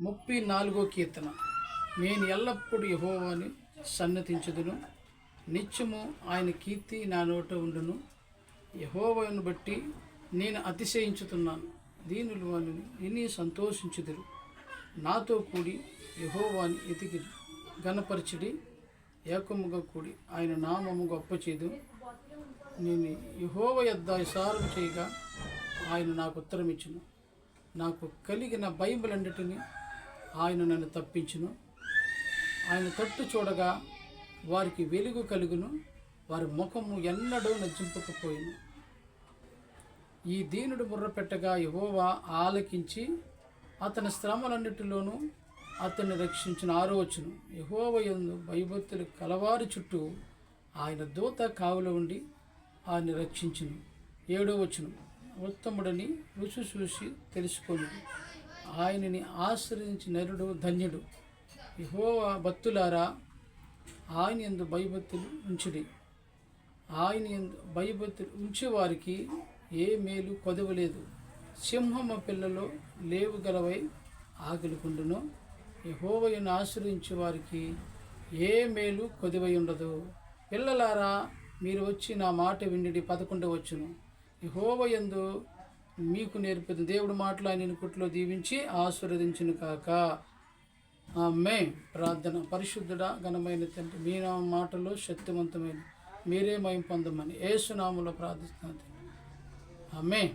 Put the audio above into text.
34వ కీర్తన. నేను ఎల్లప్పుడూ యెహోవాని సన్నతించుదును, నిత్యము ఆయన కీర్తి నా నోట ఉండును. యెహోవాను బట్టి నేను అతిశయించుతున్నాను, దీనులు వానిని విని సంతోషించుదురు. నాతో కూడి యెహోవాని ఎతికి ఘనపరచుడి, ఏకముగా కూడి ఆయన నామము గొప్ప చేదు. నేను యెహోవా యొద్ద విచారణ చేయగా ఆయన నాకు ఉత్తరం ఇచ్చును. నాకు కలిగిన భయములన్నిటినీ ఆయన నన్ను తప్పించును. ఆయన తట్టు చూడగా వారికి వెలుగు కలుగును, వారి ముఖము ఎన్నడూ నజ్జింపకపోయిను. ఈ దీనుడు బుర్ర పెట్టగా యెహోవా ఆలకించి అతని శ్రమలన్నిటిలోనూ అతన్ని రక్షించిన. 6వ వచనం. యెహోవా యందు భయభక్తులు కలవారి చుట్టూ ఆయన దూత కావులో ఉండి ఆయన రక్షించును. 7వ వచనం. ఉత్తముడని రుచి చూసి తెలుసుకొని ఆయనని ఆశ్రయించి నరుడు ధన్యుడు. యెహోవా భక్తులారా, ఆయన యందు భయభక్తులు ఉంచుడి. ఆయన యందు భయభక్తులు ఉంచేవారికి ఏ మేలు కొదవలేదు. సింహము పిల్లలో లేవు గలవై ఆకలికుండును. యెహోవాను ఆశ్రయించే వారికి ఏ మేలు కొదవై ఉండదు. పిల్లలారా, మీరు వచ్చి నా మాట విండి. 11వ వచనం. యెహోవా యందు మీకు నేర్పేది దేవుడు మాటలు ఆయన కుట్లో దీవించి ఆశీర్వదించును కాక. ఆమేన్. ప్రార్థన. పరిశుద్ధుడా, ఘనమైన తండ్రి, మీ మాటలో శక్తివంతమైన మీరే మహిమ పొందమని యేసు నామములో ప్రార్థిస్తున్నాను. ఆమేన్.